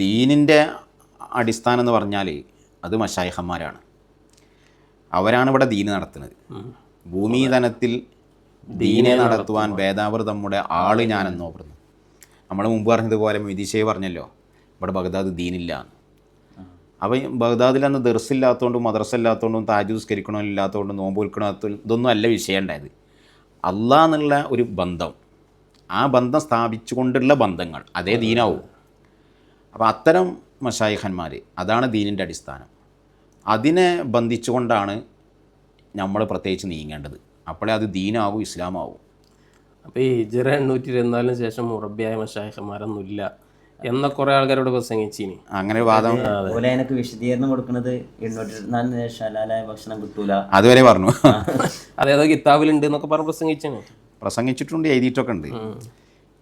ദീനിൻ്റെ അടിസ്ഥാനം എന്ന് പറഞ്ഞാൽ അത് മശായിഖന്മാരാണ്. അവരാണ് ഇവിടെ ദീന് നടത്തുന്നത്. ഭൂമി തലത്തിൽ ദീനെ നടത്തുവാൻ ഭേദാവർ നമ്മുടെ ആള് ഞാനെന്നോ പറഞ്ഞു. നമ്മൾ മുമ്പ് പറഞ്ഞതുപോലെ വിദിശയെ പറഞ്ഞല്ലോ ഇവിടെ ബഗ്ദാദ് ദീനില്ല. അപ്പോൾ ബഗ്ദാദിൽ അന്ന് ദർസില്ലാത്തതുകൊണ്ടും മദ്രസ ഇല്ലാത്തതുകൊണ്ടും താജ് സ്കരിക്കണമില്ലാത്തതുകൊണ്ടും നോമ്പ് വിൽക്കണത്തും ഇതൊന്നും അല്ല വിഷയം ഉണ്ടായത്. അള്ളാഹ് എന്നുള്ള ഒരു ബന്ധം, ആ ബന്ധം സ്ഥാപിച്ചുകൊണ്ടുള്ള ബന്ധങ്ങൾ അതേ ദീനാവും. അപ്പോൾ അത്തരം മശായിഖന്മാർ, അതാണ് ദീനിൻ്റെ അടിസ്ഥാനം. അതിനെ ബന്ധിച്ചുകൊണ്ടാണ് നമ്മൾ പ്രത്യേകിച്ച് നീങ്ങേണ്ടത്. അപ്പോഴേ അത് ദീനാവും, ഇസ്ലാമാവും. അപ്പോൾ ഈ ഹിജ്റ 824 ശേഷം മുറബിയായ മശായിഖന്മാരൊന്നും ഇല്ല എന്ന കുറേ ആൾക്കാരോട് പ്രസംഗിച്ചിനി. അങ്ങനെ വാദം എനിക്ക് വിശദീകരണം കൊടുക്കുന്നത് 824 ഹലാലായ ഭക്ഷണം കിട്ടൂല അതുവരെ പറഞ്ഞു. അതേതോ കിതാബിലുണ്ട് എന്നൊക്കെ പറഞ്ഞ് പ്രസംഗിച്ചാണ്. പ്രസംഗിച്ചിട്ടുണ്ട്, എഴുതിയിട്ടൊക്കെ ഉണ്ട്.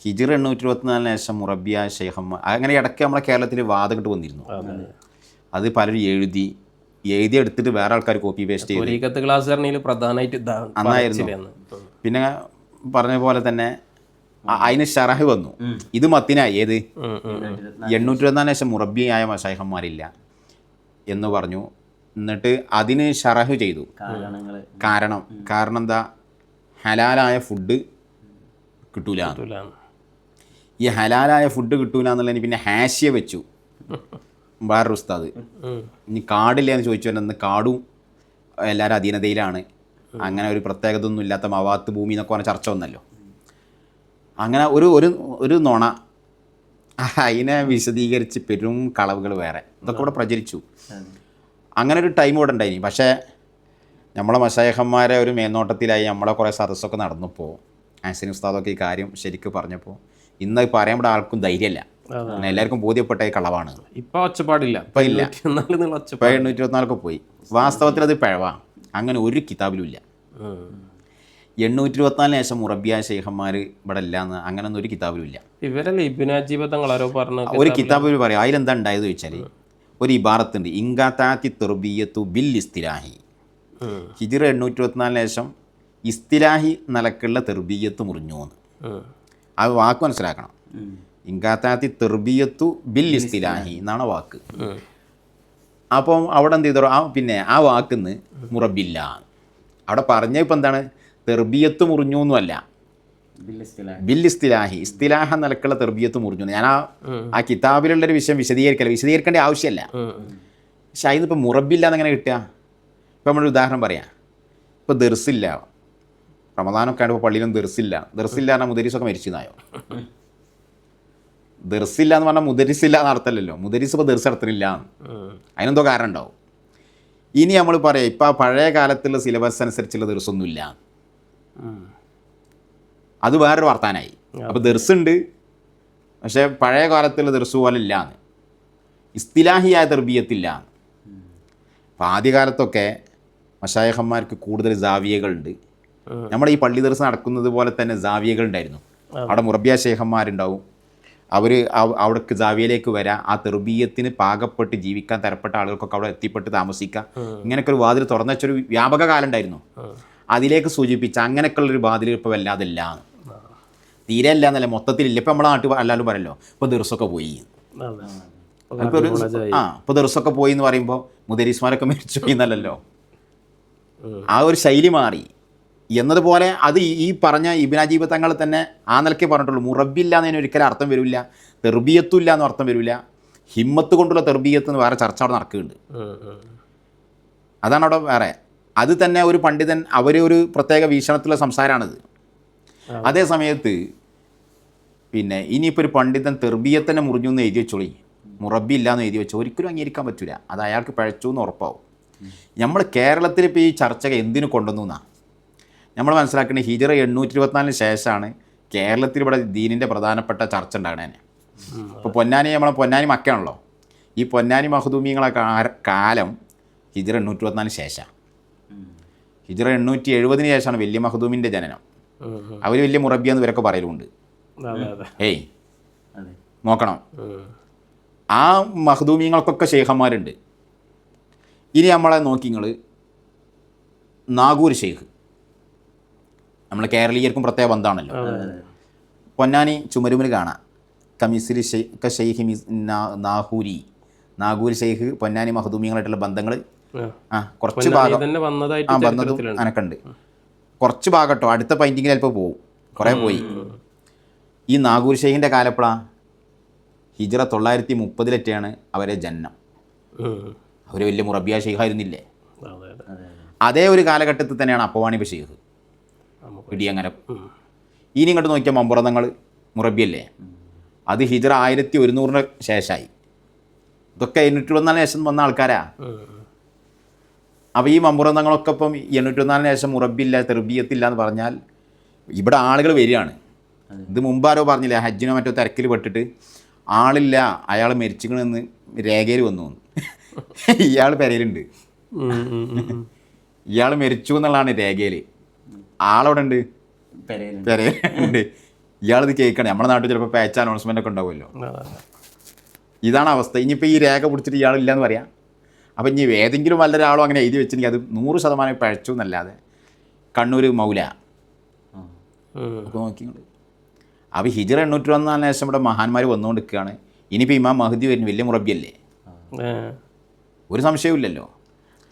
ഹിജ്റ 824 ശേഷം മുറബിയായ ശൈഖന്മാർ അങ്ങനെ ഇടയ്ക്ക് നമ്മളെ കേരളത്തിൽ വാദം കിട്ട് വന്നിരുന്നു. അത് പലരും എഴുതി എടുത്തിട്ട് വേറെ ആൾക്കാർ കോപ്പി പേസ്റ്റ് ചെയ്തു. ക്ലാസ് പ്രധാനമായിട്ട് അന്നായിരുന്നു. പിന്നെ പറഞ്ഞ പോലെ തന്നെ അതിന് ഷറഹ് വന്നു. ഇത് മത്തിനായി ഏത് 824 ശേഷം മുറബിയായ മശായിഖന്മാരില്ല എന്ന് പറഞ്ഞു. എന്നിട്ട് അതിന് ഷറഹ് ചെയ്തു. കാരണം എന്താ, ഹലാലായ ഫുഡ് കിട്ടൂല. ഈ ഹലാലായ ഫുഡ് കിട്ടൂല എന്നുള്ളതിന് പിന്നെ ഹാഷിയ വെച്ചു വേറൊരു ഉസ്താദ്. ഇനി കാടില്ല എന്ന് ചോദിച്ചു തന്നെ കാടും എല്ലാവരും അധീനതയിലാണ്, അങ്ങനെ ഒരു പ്രത്യേകത ഒന്നും ഇല്ലാത്ത മവാത്ത് ഭൂമി എന്നൊക്കെ പറഞ്ഞ ചർച്ച വന്നല്ലോ. അങ്ങനെ ഒരു നുണ അതിനെ വിശദീകരിച്ച് പെരും കളവുകൾ വേറെ ഇതൊക്കെ ഇവിടെ പ്രചരിച്ചു. അങ്ങനെ ഒരു ടൈം ഇവിടെ ഉണ്ടായിനി. പക്ഷേ നമ്മളെ മശായിഖന്മാരെ ഒരു മേൽനോട്ടത്തിലായി നമ്മളെ കുറേ സദസ്സൊക്കെ നടന്നപ്പോൾ ആസിൻ ഉസ്താദൊക്കെ ഈ കാര്യം ശരിക്കും പറഞ്ഞപ്പോൾ ഇന്ന് പറയാൻ ഇവിടെ ആൾക്കും ധൈര്യമല്ല. എല്ലാവർക്കും ബോധ്യപ്പെട്ട ഈ കളവാണ്. ഇപ്പം ഒച്ചപ്പാടില്ല, ഇപ്പം ഇല്ല. ഇപ്പം 824 പോയി. വാസ്തവത്തിൽ അത് പിഴവാ. അങ്ങനെ ഒരു കിതാബിലും ഇല്ല. 824 ശേഷം മുറബിയായ ശൈഖന്മാർ ഇവിടെ ഇല്ല എന്ന് അങ്ങനൊന്നും ഒരു കിതാബിലും ഇല്ല. ഇവരല്ലേ ഇബ്നു അജീബ് തങ്ങളാരോ പറഞ്ഞു ഒരു കിതാബിൽ പറയാം. അതിലെന്താ ഉണ്ടായത് ചോദിച്ചാൽ ഒരു ഇബാറത്തുണ്ട്, ഇങ്കാത്താത്തി തെർബിയത്തു ബിൽ ഇസ്തിലാഹി. ഹിജ്റ 824 ശേഷം ഇസ്തിലാഹി നിലക്കുള്ള തെർബിയത്ത് മുറിഞ്ഞു എന്ന്. ആ വാക്ക് മനസ്സിലാക്കണം. ഇങ്കാത്താത്തി തെർബിയത്തു ബിൽ ഇസ്തിലാഹി എന്നാണ് വാക്ക്. അപ്പം അവിടെ എന്ത് ചെയ്തോ പിന്നെ ആ വാക്കിന്ന് മുറബില്ല അവിടെ പറഞ്ഞ ഇപ്പം എന്താണ്, തെർബിയത്ത് മുറിഞ്ഞു എന്നല്ല, ബിൽ ഇസ്തിലാഹി ഇസ്തിലാഹ നിലക്കുള്ള തെർബിയത്ത് മുറിഞ്ഞു. ഞാൻ ആ കിതാബിലുള്ളൊരു വിഷയം വിശദീകരിക്കേണ്ട ആവശ്യമല്ല. പക്ഷെ അതിന് ഇപ്പം മുറബില്ല എന്നെങ്ങനെ കിട്ടുക? ഇപ്പം നമ്മളൊരു ഉദാഹരണം പറയാം. ഇപ്പോൾ ദർസില്ല, റമദാനൊക്കെ ആയിട്ട് ഇപ്പോൾ പള്ളിയിലും ദർസില്ല പറഞ്ഞാൽ മുദരീസൊക്കെ മരിച്ചതായോ? ദർസില്ല എന്ന് പറഞ്ഞാൽ മുദരിസില്ല എന്ന് അർത്ഥമല്ലല്ലോ. മുദരിസ് ഇപ്പോൾ ദർസ് നടത്തുന്നില്ല, അതിനെന്തോ കാരണം ഉണ്ടാവും. ഇനി നമ്മൾ പറയാം ഇപ്പം ആ പഴയ കാലത്തുള്ള സിലബസ് അനുസരിച്ചുള്ള ദർസൊന്നുമില്ല, അത് വേറൊരു വർത്താനായി. അപ്പോൾ ദർസുണ്ട്, പക്ഷേ പഴയ കാലത്തുള്ള ദർസ് പോലെ ഇല്ലാന്ന്, ഇസ്തിലാഹിയായ തെർബിയത്തില്ല. അപ്പോൾ ആദ്യകാലത്തൊക്കെ മശായിഖന്മാർക്ക് കൂടുതൽ ജാവിയകളുണ്ട്. നമ്മുടെ ഈ പള്ളി ദർസ് നടക്കുന്നത് പോലെ തന്നെ ജാവിയകൾ ഉണ്ടായിരുന്നു. അവിടെ മുറബിയ ശൈഖന്മാരുണ്ടാവും. അവിടേക്ക് ജാവിയയിലേക്ക് വരാം, ആ തെർബീയത്തിന് പാകപ്പെട്ട് ജീവിക്കാൻ തരപ്പെട്ട ആളുകൾക്കൊക്കെ അവിടെ എത്തിപ്പെട്ട് താമസിക്കാം. ഇങ്ങനെയൊക്കെ ഒരു വാതിൽ തുറന്നു വെച്ചൊരു വ്യാപക കാലം ഉണ്ടായിരുന്നു. അതിലേക്ക് സൂചിപ്പിച്ച അങ്ങനെയൊക്കെയുള്ളൊരു വാതിൽ ഇപ്പോൾ വല്ലാതില്ല, തീരെ അല്ല എന്നല്ല, മൊത്തത്തിലില്ല. ഇപ്പം നമ്മളെ നാട്ടിൽ എല്ലാവരും പറയല്ലോ ഇപ്പോൾ ദർസൊക്കെ പോയി. ഇപ്പോൾ ദർസൊക്കെ പോയി എന്ന് പറയുമ്പോൾ മുദരീസ്മാരൊക്കെ മരിച്ചു പോയി എന്നല്ലല്ലോ, ആ ഒരു ശൈലി മാറി എന്നതുപോലെ. അത് ഈ പറഞ്ഞ ഇബ്നു അജീബ് തങ്ങൾ തന്നെ ആ നിലയ്ക്ക് പറഞ്ഞിട്ടുള്ളൂ. മുറബില്ല എന്നതിന് ഒരിക്കലും അർത്ഥം വരില്ല, തെർബിയത്തുമില്ല എന്നും അർത്ഥം വരില്ല. ഹിമ്മത്ത് കൊണ്ടുള്ള തെർബിയത്ത് എന്ന് വേറെ ചർച്ച അവിടെ നടക്കുന്നുണ്ട്. അതാണ് അവിടെ വേറെ. അത് തന്നെ ഒരു പണ്ഡിതൻ ഒരു പ്രത്യേക വീക്ഷണത്തിലുള്ള സംസാരമാണിത്. അതേ സമയത്ത് പിന്നെ ഇനിയിപ്പോൾ ഒരു പണ്ഡിതൻ തെർബിയത്തിനെ മുറിഞ്ഞു എന്ന് എഴുതി വെച്ചോളി, മുറബി ഇല്ല എന്ന് എഴുതി വെച്ചോ, ഒരിക്കലും അംഗീകരിക്കാൻ പറ്റില്ല. അത് അയാൾക്ക് പഴച്ചു എന്ന് ഉറപ്പാവും. നമ്മൾ കേരളത്തിൽ ഇപ്പോൾ ഈ ചർച്ച എന്തിനു കൊണ്ടുവന്നു എന്നാണ് നമ്മൾ മനസ്സിലാക്കുന്നത്. ഹിജ്റ 824 ശേഷമാണ് കേരളത്തിൽ ഇവിടെ ദീനിൻ്റെ പ്രധാനപ്പെട്ട ചർച്ച ഉണ്ടാകണേ. ഇപ്പോൾ നമ്മളെ പൊന്നാനി മക്കയാണല്ലോ. ഈ പൊന്നാനി മഖ്ദൂമിങ്ങളെ കാലം ഹിജ്റ 824 ശേഷം. ഹിജ്റ 870 ശേഷമാണ് വലിയ മഖ്ദൂമിൻ്റെ ജനനം. അവർ വലിയ മുറബിയെന്ന് ഇവരൊക്കെ പറയലുണ്ട്. ഏയ് നോക്കണം, ആ മഖ്ദൂമിങ്ങൾക്കൊക്കെ ശൈഖന്മാരുണ്ട്. ഇനി നമ്മളെ നോക്കി നിങ്ങൾ നാഗൂർ ഷെയ്ഖ്, നമ്മൾ കേരളീയർക്കും പ്രത്യേക ബന്ധമാണല്ലോ. പൊന്നാനി ചുമരുമിൽ കാണാം കമിസിലി ഷെയ്ഖ് നാഹൂരി നാഗൂർ ഷെയ്ഖ് പൊന്നാനി മഹദൂമികളായിട്ടുള്ള ബന്ധങ്ങൾ കുറച്ച് ഭാഗം തന്നെ വന്നതായിട്ട് വന്നതും അനക്കുണ്ട്. കുറച്ച് ഭാഗം കേട്ടോ, അടുത്ത പെയിൻറ്റിങ്ങിൽ ചിലപ്പോൾ പോവും, കുറേ പോയി. ഈ നാഗൂർ ഷെയ്ഖിൻ്റെ കാലപ്പളാ ഹിജ്റ 930 അവരെ ജന്മം. അവർ വലിയ മുറബിയ ഷെയ്ഖായിരുന്നില്ലേ? അതേ ഒരു കാലഘട്ടത്തിൽ തന്നെയാണ് അപ്പവാണിബ് ഷെയ്ഖ് ഇടിയങ്ങനെ. ഇനി ഇങ്ങോട്ട് നോക്കിയാൽ മമ്പുറന്നങ്ങൾ മുറബിയല്ലേ, അത് ഹിജ്റ 1100 ശേഷമായി. ഇതൊക്കെ 824 ശേഷം വന്ന ആൾക്കാരാ. അപ്പോൾ ഈ മമ്പുറന്നങ്ങളൊക്കെ ഇപ്പം 824 ശേഷം മുറബിയില്ല തെർബിയത്തില്ല എന്ന് പറഞ്ഞാൽ ഇവിടെ ആളുകൾ വരികയാണ്. ഇത് മുമ്പാരോ പറഞ്ഞില്ലേ, ഹജ്ജിനോ മറ്റോ തിരക്കിൽ പെട്ടിട്ട് ആളില്ല, അയാൾ മരിച്ചിക്കണെന്ന് രേഖയിൽ വന്നു. ഇയാൾ പെരയിലുണ്ട്, ഇയാൾ മരിച്ചു എന്നുള്ളതാണ് രേഖയിൽ. ആളവിടെ ഉണ്ട്, പെരയിലുണ്ട്. ഇയാളിത് കേൾക്കണം. നമ്മുടെ നാട്ടിൽ ചിലപ്പോൾ പേച്ച അനൗൺസ്മെൻ്റ് ഒക്കെ ഉണ്ടാവുമല്ലോ. ഇതാണ് അവസ്ഥ. ഇനിയിപ്പോൾ ഈ രേഖ പിടിച്ചിട്ട് ഇയാളില്ല എന്ന് പറയാം. അപ്പം ഇനി ഏതെങ്കിലും വല്ലൊരാളോ അങ്ങനെ എഴുതി വെച്ചിട്ടുണ്ടെങ്കിൽ അത് 100% പഴച്ചു എന്നല്ലാതെ കണ്ണൂർ മൗല അപ്പോൾ നോക്കിങ്ങൾ. അപ്പോൾ ഹിജ്റ 824 ശേഷം ഇവിടെ മഹാന്മാർ വന്നുകൊണ്ട് നിൽക്കുകയാണ്. ഇനിയിപ്പോൾ ഇമാം മഹദി വരുന്നു, വലിയ മുറബിയല്ലേ, ഒരു സംശയവുമില്ലല്ലോ.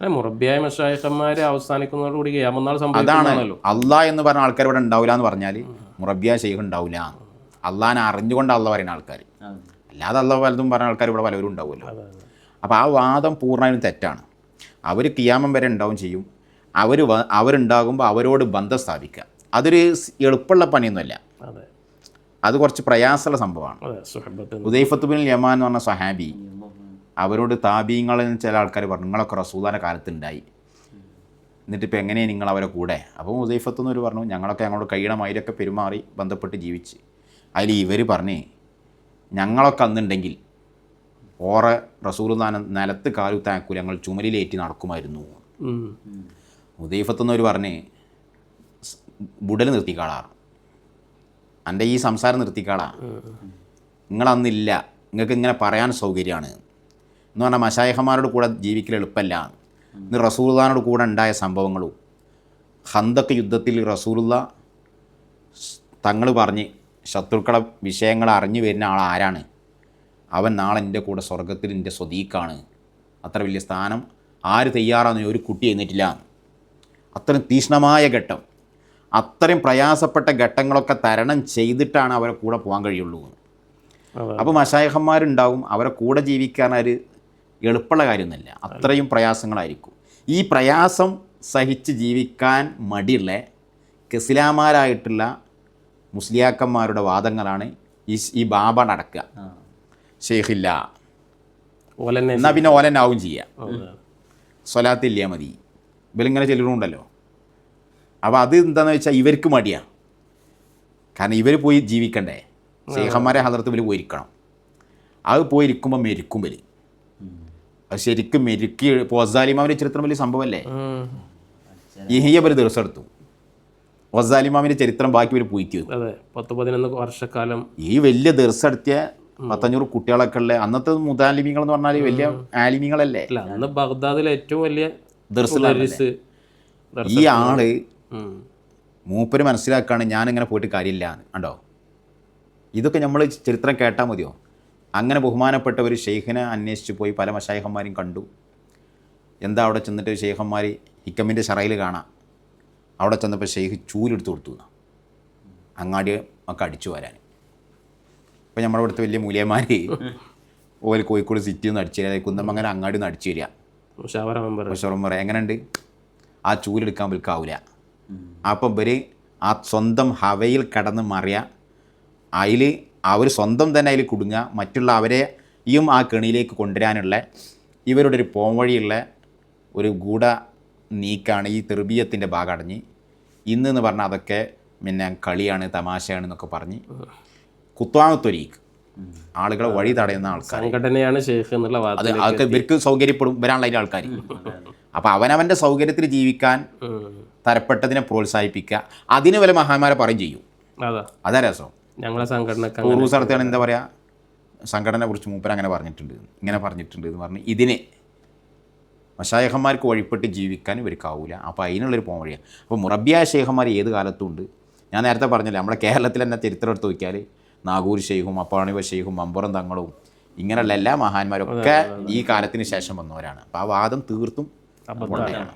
മുറബിയായ മശായിഖന്മാർ അവസാനിക്കുന്നതോടുകൂടി ഖിയാമത്ത് അതാണ് അള്ളാഹ് എന്ന് പറഞ്ഞ ആൾക്കാർ ഇവിടെ ഉണ്ടാവില്ല എന്ന് പറഞ്ഞാൽ മുറബിയ ഷെയ്ഖ് ഉണ്ടാവില്ല. അള്ളാഹിനെ അറിഞ്ഞുകൊണ്ട് അള്ളാഹ് പറയുന്ന ആൾക്കാർ, അല്ലാതെ അള്ളാഹ് പലതും പറഞ്ഞ ആൾക്കാർ ഇവിടെ പലവരും ഉണ്ടാവുമല്ലോ. അപ്പോൾ ആ വാദം പൂർണ്ണമായും തെറ്റാണ്. അവർ ഖിയാമം വരെ ഉണ്ടാവും ചെയ്യും. അവരുണ്ടാകുമ്പോൾ അവരോട് ബന്ധം സ്ഥാപിക്കുക അതൊരു എളുപ്പമുള്ള പണിയൊന്നുമല്ല, അത് കുറച്ച് പ്രയാസമുള്ള സംഭവമാണ്. ഹുദൈഫത്ത് ബിൻ യമാൻ എന്ന് പറഞ്ഞ സഹാബി അവരോട് താബീങ്ങളിൽ ചില ആൾക്കാർ പറഞ്ഞു, നിങ്ങളൊക്കെ റസൂലുള്ളാഹിന്റെ കാലത്തുണ്ടായി, എന്നിട്ടിപ്പോൾ എങ്ങനെയാണ് നിങ്ങൾ അവരെ കൂടെ? അപ്പോൾ ഹുദൈഫത്ത് എന്നവർ പറഞ്ഞു, ഞങ്ങളൊക്കെ ഞങ്ങളോട് കഴിയണമായിരൊക്കെ പെരുമാറി ബന്ധപ്പെട്ട് ജീവിച്ച്. അതിൽ ഇവർ പറഞ്ഞേ, ഞങ്ങളൊക്കെ അന്നുണ്ടെങ്കിൽ ഓറെ റസൂലുള്ളാഹിനെ നിലത്ത് കാലുത്താക്കൂല, ഞങ്ങൾ ചുമലിലേറ്റി നടക്കുമായിരുന്നു. ഹുദൈഫത്ത് എന്നവർ പറഞ്ഞേ, ബുടൽ നിർത്തിക്കാളാ, എൻ്റെ ഈ സംസാരം നിർത്തിക്കാളാ, നിങ്ങളന്നില്ല, നിങ്ങൾക്ക് ഇങ്ങനെ പറയാൻ സൗകര്യമാണ് എന്ന് പറഞ്ഞാൽ മശായിഖന്മാരോട് കൂടെ ജീവിക്കൽ എളുപ്പമല്ല. ഇന്ന് റസൂലുള്ളാഹിനോട് കൂടെ ഉണ്ടായ സംഭവങ്ങളും ഖന്തക്ക് യുദ്ധത്തിൽ റസൂലുള്ളാഹ് തങ്ങൾ പറഞ്ഞ് ശത്രുക്കളെ വിഷയങ്ങൾ അറിഞ്ഞു വരുന്ന ആൾ ആരാണ്, അവൻ നാളെ എൻ്റെ കൂടെ സ്വർഗത്തിൽ എൻ്റെ സ്വദീഖാണ്, അത്ര വലിയ സ്ഥാനം ആര് തയ്യാറാന്ന് ഒരു കുട്ടി എന്നിട്ടില്ല. അത്രയും തീക്ഷ്ണമായ ഘട്ടം, അത്രയും പ്രയാസപ്പെട്ട ഘട്ടങ്ങളൊക്കെ തരണം ചെയ്തിട്ടാണ് അവരെ കൂടെ പോകാൻ കഴിയുള്ളൂ. അപ്പോൾ മശായിഖന്മാരുണ്ടാവും, അവരെ കൂടെ ജീവിക്കാൻ ഒരു എളുപ്പമുള്ള കാര്യമൊന്നുമില്ല, അത്രയും പ്രയാസങ്ങളായിരിക്കും. ഈ പ്രയാസം സഹിച്ച് ജീവിക്കാൻ മടിയുള്ള ഇസ്ലാമാരായിട്ടുള്ള മുസ്ലിയാക്കന്മാരുടെ വാദങ്ങളാണ് ഈ ബാബ നടക്കുക. ഷെയ്ഖില്ല എന്നാൽ പിന്നെ ഓലന്നാവും ചെയ്യുക, സ്വലാത്തില്ല മതി, ഇവരിങ്ങനെ ചെല്ലുന്നുണ്ടല്ലോ. അപ്പോൾ അത് എന്താണെന്ന് വെച്ചാൽ ഇവർക്ക് മടിയാണ്, കാരണം ഇവർ പോയി ജീവിക്കണ്ടേ, ഷെയ്ഖന്മാരെ ഹദറത്ത് ഇവർ പോയിരിക്കണം. അത് പോയിരിക്കുമ്പോൾ മെരുക്കും വരും, അത് ശരിക്കും മെരുക്കി. ഇപ്പോൾ വസാലിമാമിൻ്റെ ചരിത്രം വലിയ സംഭവമല്ലേ, ഇഹിയവർ ദിവസം എടുത്തു വസാലിമാമിൻ്റെ ചരിത്രം ബാക്കി ഒരു പോയിക്ക് 10-11 വർഷക്കാലം ഈ വലിയ ദിവസം എടുത്തിയ 500 കുട്ടികളൊക്കെ ഉള്ള അന്നത്തെ മുതാലിമികൾ എന്ന് പറഞ്ഞാൽ വലിയ ആലിമികളല്ലേ. അന്ന് ബഗ്ദാദിലെ ഏറ്റവും വലിയ ഈ ആള് മൂപ്പര് മനസ്സിലാക്കുകയാണ് ഞാനിങ്ങനെ പോയിട്ട് കാര്യമില്ല കണ്ടോ. ഇതൊക്കെ നമ്മൾ ചരിത്രം കേട്ടാൽ മതിയോ? അങ്ങനെ ബഹുമാനപ്പെട്ട ഒരു ഷെയ്ഖിനെ അന്വേഷിച്ച് പോയി പല മശായിഖന്മാരും കണ്ടു. എന്താ അവിടെ ചെന്നിട്ട് ഷെയ്ഖന്മാർ ഹിക്കമിൻ്റെ ഷറയിൽ കാണാം. അവിടെ ചെന്നപ്പോൾ ഷെയ്ഖ് ചൂലെടുത്ത് കൊടുത്തു അങ്ങാടി ഒക്കെ അടിച്ചു വരാൻ. ഇപ്പം നമ്മുടെ ഇവിടുത്തെ വലിയ മൂല്യന്മാർ ഓല് കോഴിക്കോട് സിറ്റിയിൽ നിന്ന് അടിച്ചു തരിക, കുന്നമംഗലം അങ്ങാടി നിന്ന് അടിച്ചു തരിക. മുഷറം എങ്ങനെയുണ്ട്, ആ ചൂലെടുക്കാൻ വിൽക്കാവില്ല. അപ്പം ഇവർ ആ സ്വന്തം ഹവയിൽ കടന്ന് മറിയുക, അതിൽ അവർ സ്വന്തം തന്നെ അതിൽ കുടുങ്ങുക, മറ്റുള്ള അവരെയും ആ കെണിയിലേക്ക് കൊണ്ടുവരാനുള്ള ഇവരുടെ ഒരു പോംവഴിയുള്ള ഒരു ഗൂഢ നീക്കാണ് ഈ തെർബിയത്തിൻ്റെ ഭാഗം അടഞ്ഞ് ഇന്നെന്ന് പറഞ്ഞാൽ അതൊക്കെ പിന്നെ കളിയാണ് തമാശയാണ് എന്നൊക്കെ പറഞ്ഞ് കുത്വാമത്തൊരീക്ക് ആളുകളെ വഴി തടയുന്ന ആൾക്കാർ സംഘടനയാണ് ഷെയ്ഖ് എന്നുള്ള അത് അതൊക്കെ ഇവർക്ക് സൗകര്യപ്പെടും വരാനുള്ള അതിൻ്റെ ആൾക്കാർ. അപ്പോൾ അവനവൻ്റെ സൗകര്യത്തിൽ ജീവിക്കാൻ തരപ്പെട്ടതിനെ പ്രോത്സാഹിപ്പിക്കുക, അതിന് വല്ല മഹാന്മാരെ പറയും ചെയ്യും. അതാ രസം. ഞങ്ങളെ സംഘടന ഉറൂസ് നടത്തുകയാണ്, എന്താ പറയുക, സംഘടനയെ കുറിച്ച് മൂപ്പർ അങ്ങനെ പറഞ്ഞിട്ടുണ്ട്, ഇങ്ങനെ പറഞ്ഞിട്ടുണ്ട് എന്ന് പറഞ്ഞ് ഇതിന് മശായിഖന്മാർക്ക് വഴിപ്പെട്ട് ജീവിക്കാൻ ഇവർക്കാവില്ല. അപ്പോൾ അതിനുള്ളൊരു പോകാൻ വഴിയാണ്. അപ്പോൾ മുറബിയായ ഷെയ്ഖന്മാർ ഏത് കാലത്തും ഉണ്ട്. ഞാൻ നേരത്തെ പറഞ്ഞില്ലേ, നമ്മുടെ കേരളത്തിൽ തന്നെ ചരിത്രം എടുത്ത് നോക്കിയാൽ നാഗൂർ ഷെയ്ഖും അപ്പാണിവ ഷെയ്ഖും മമ്പുറം തങ്ങളും ഇങ്ങനെയുള്ള എല്ലാ മഹാന്മാരും ഒക്കെ ഈ കാലത്തിന് ശേഷം വന്നവരാണ്. അപ്പോൾ ആ വാദം തീർത്തും പൊള്ളയാണ്.